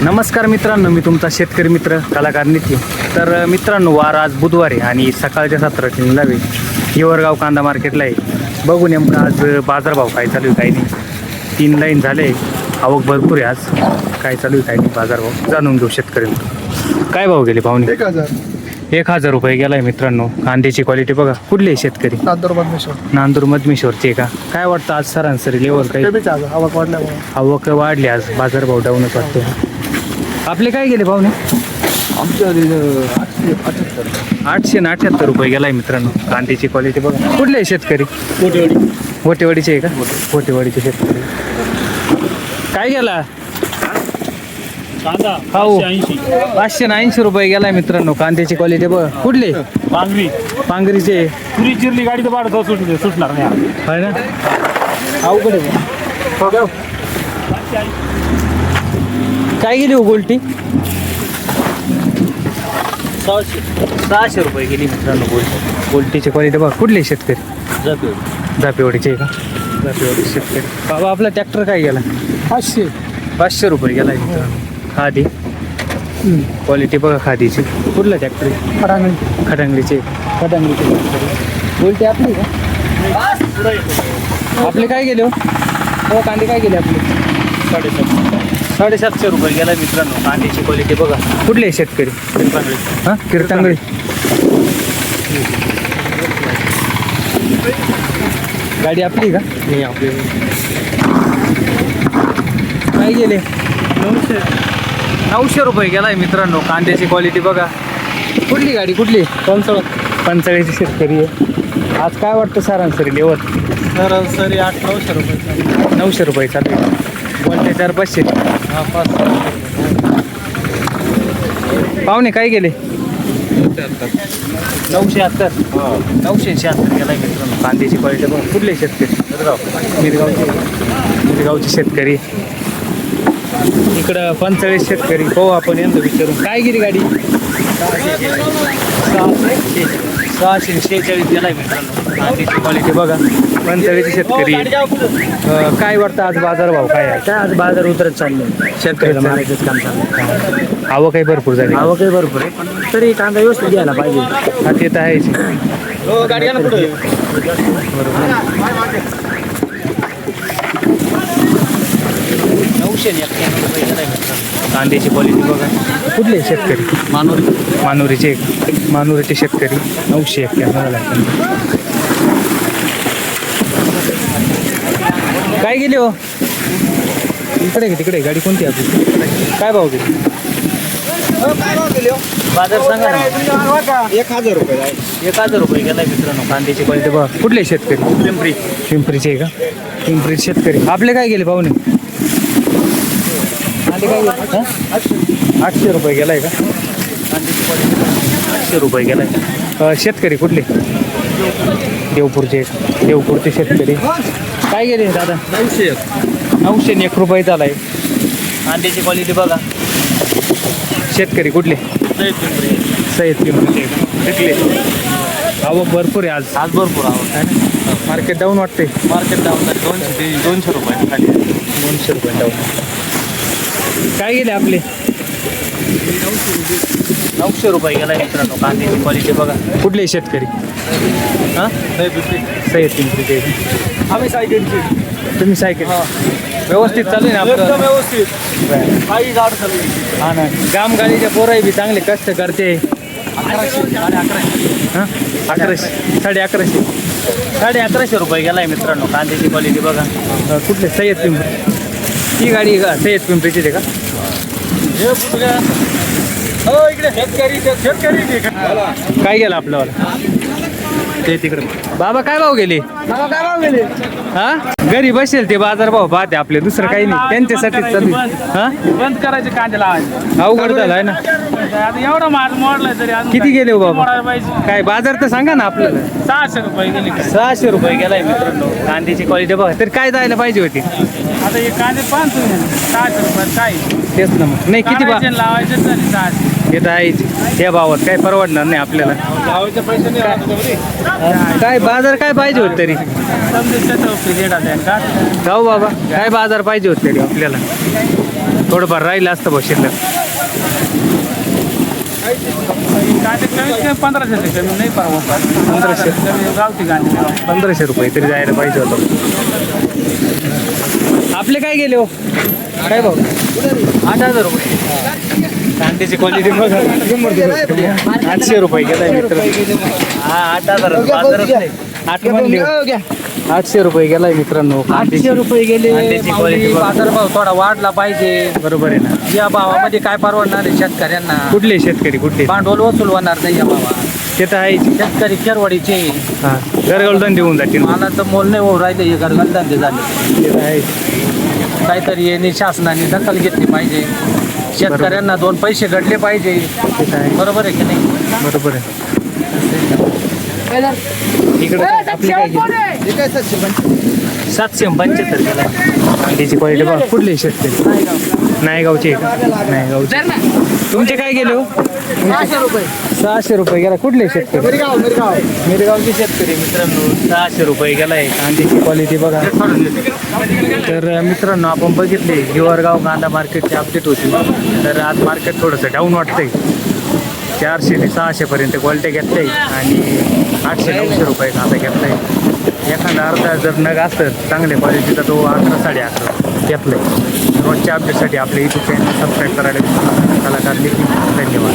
नमस्कार मित्रांनो, मी तुमचा शेतकरी मित्र कलाकार नितीन. तर मित्रांनो, वार आज बुधवार आहे आणि सकाळच्या 17 लावे हिवरगाव कांदा मार्केटला आहे. बघू नेमकं आज बाजारभाव काय चालू आहे काही नाही. 3 लाईन झाले, आवक भरपूर आहे. आज काय चालू आहे काही नाही, बाजारभाव जाणून घेऊ शेतकरी. काय भाव गेले पाहुणे? 1000 रुपये गेलाय मित्रांनो. कांद्याची क्वालिटी बघा. कुठले शेतकरी? नांदूर मधमेश्वरचे का? काय वाटतं आज सरासरी लेवल काही? आवक वाढली, आज बाजारभाव डाऊनच वाटतो. आपले काय गेले पाहुणे? 878 रुपये गेलाय मित्रांनो. कांद्याची क्वालिटी बघा. कुठले शेतकरी? गोटेवाडीचे आहे का? गोटेवाडीचे शेतकरी. काय गेला कांदा? 580 रुपये गेलाय मित्रांनो. कांद्याची क्वालिटी बघा. कुठले? पांगरीचे. पुरी चिरली गाडी तर भाडं सुटणार नाही आहे ना. अवघड आहे. काय गेली हो गोल्टी? 600 रुपये गेली मित्रांनो गोल्टी. गोल्टीची क्वालिटी बघा. कुठले शेतकरी? जापेवाडीचे का? जापेवाडी शेतकरी. बाबा आपला ट्रॅक्टर काय गेला? 500 रुपये गेला मित्रांनो. खादी क्वालिटी बघा खादीची. कुठला ट्रॅक्टर? खटांगलीचे. गोल्टी आपली का? आपले काय गेले हो कांदे? काय गेले आपले? 750 रुपये गेला मित्रांनो. कांद्याची क्वालिटी बघा. कुठले शेतकरी? हां, कीर्तनगळी. गाडी आपली का? नाही आपली. काय गेले? 900 रुपये गेलाय मित्रांनो. कांद्याची क्वालिटी बघा. कुठली गाडी? कुठली? पंचाळीची शेतकरी आहे. आज काय वाटतं सरासरी लेवल? सरासरी 800-900 रुपये. 900 रुपये चालू आहे. बोलते 400-500. पाहुणे काय गेले? 970. 976 गेलाय मित्रांनो. कांद्याची क्वालिटी बघा. कुठले शेतकरी? मिरगावचे शेतकरी. इकडं 45 शेतकरी. हो, आपण यांना विचारून. काय गेली गाडी? 646 गेलाय मित्रांनो. कांद्याची क्वालिटी बघा. 45 शेतकरी. काय वाटतं आज बाजारभाव काय आहे? काय आज बाजार उतरत चालले, शेतकऱ्याला मारायचंच काम चाललं. आवक काही भरपूर झाली. आवक काही भरपूर आहे, पण तरी कांदा व्यवस्थित घ्यायला पाहिजे. हा, ते तर आहेच. कांद्याची क्वालिटी बघा. कुठले शेतकरी? मानुरीचे. मानुरीचे शेतकरी. 991 झाला. काय गेली हो? इकडे तिकडे गाडी कोणती आपली? काय भाव गेली? बाजार सांगा ना. 1000 रुपये. 1000 रुपये गेलाय मित्रांनो. कांद्याची क्वालिटी बघा. कुठले शेतकरी? पिंपरीचे का? पिंपरी शेतकरी. आपले काय गेले पाहुणे? कांदे काय गेले? 800 रुपये गेलाय का? कांद्याची क्वालिटी 800 रुपये गेलाय. शेतकरी कुठले? देवपूरचे शेतकरी. काय गेले दादा? 901 रुपये झालाय. कांद्याची क्वालिटी बघा. शेतकरी कुठले? सय्यद पिंपरीचे. तिथले. आवक भरपूर आहे आज भरपूर आवक आहे ना. मार्केट डाऊन वाटते. मार्केट डाऊन 200 रुपये खाली. 200 रुपये डाऊन. काय गेले आपले? 900 रुपये गेलाय मित्रांनो. कांद्याची क्वालिटी बघा. कुठले शेतकरी? हां, सय्यद पिंपरीचे. आम्ही सायकलची. तुम्ही सायकल व्यवस्थित चालू आहे ना आपलं? व्यवस्थित. काही झाड चालू. हा ना. गामगाडीच्या पोराही बी चांगले कष्ट करते. 1100. हां, 1100. 1150. 1150 रुपये गेलाय मित्रांनो. कांद्याची क्वालिटी बघा. कुठले? सय्यद पिंपरी. ही गाडी का सय्यद पिंपरीची आहे का? हो, इकडे शेतकरी. काय गेलं आपल्याला? ते तिकडे. बाबा काय भाव गेले? हा, घरी बसेल ते बाजारभाव पाहते आपले, दुसरं काही नाही. त्यांच्यासाठी चालू. हा, बंद करायचे कांदे लावायचे. अवघड झालं आहे ना. आता एवढा माल मोडलाय तरी अजून किती गेले हो बाबा? मोडायला पाहिजे. काय बाजार तर सांगा ना आपल्याला. 600 रुपये गेले. 600 रुपये गेलाय मित्रांनो. कांद्याची क्वालिटी बघा. तर काय जायला पाहिजे होती? आता हे कांदे 600 रुपये काय तेच ना मग. नाही किती लावायचे तरी 600. हे तर आहेच. या भावात काय परवडणार नाही आपल्याला. लावायचे पैसे नाही. काय बाजार काय पाहिजे होत तरी? समजा जाऊ बाबा, काय बाजार पाहिजे होत तरी आपल्याला. थोडंफार राहिलं असतं भाऊ शिल्लक. कांदे कमीत कमी 1500 कमी नाही परवा 1500. कमी गावठी कांदे नाही. 1500 रुपये तरी जायला पाहिजे होतं. आपले काय गेले हो काय भाऊ? 8000 रुपये कांद्याची क्वालिटी बघा 800 रुपये गेलाय मित्र. हा 8000 बाजारच नाही. 800 रुपये गेलाय मित्रांनो. 800 रुपये गेले. कांद्याची माऊली, quality बघा. बाजारभाव थोडा वाढला पाहिजे. बरोबर आहे ना. या भावामध्ये काय परवडणार आहे शेतकऱ्यांना? कुठले शेतकरी कुठले भांडवल वसूल होणार नाही या भावा. ते तर आहे. शेतकरी खेरवाडीचे हा गरगवलदन देऊन जातील. मालाचं मोल नाही होऊ राहिले, हे गरगलधंदे झाले. ते तर आहे. काहीतरी यांनी शासनाने दखल घेतली पाहिजे. शेतकऱ्यांना 2 पैसे घडले पाहिजे. ते तर आहे. बरोबर आहे की नाही? बरोबर आहे. इकडे आपले काय गेले? 775 गेला. कांद्याची क्वालिटी बघा. कुठले शेतकरी? नायगावचे नाही गावचे. तुमचे काय गेले हो? 600 रुपये गेला. कुठले शेतकरी? मिरगावचे शेतकरी मित्रांनो. 600 रुपये गेलाय. कांद्याची क्वालिटी बघा. तर मित्रांनो आपण बघितले हिवरगाव कांदा मार्केटची अपडेट होती. तर आज मार्केट थोडंसं डाऊन वाटतंय. 400 ते 600 पर्यंत क्वालिटी घेतलंय आणि 800-900 रुपये कांदा घेतलाय. एखादा अर्धा जर नग असतं चांगल्या क्वालिटीचा तो 11-11.5 घेतलाय. रोजच्या अपडेटसाठी आपल्या यूट्यूब चॅनल सबस्क्राईब करायला कलाकार लिखी. धन्यवाद.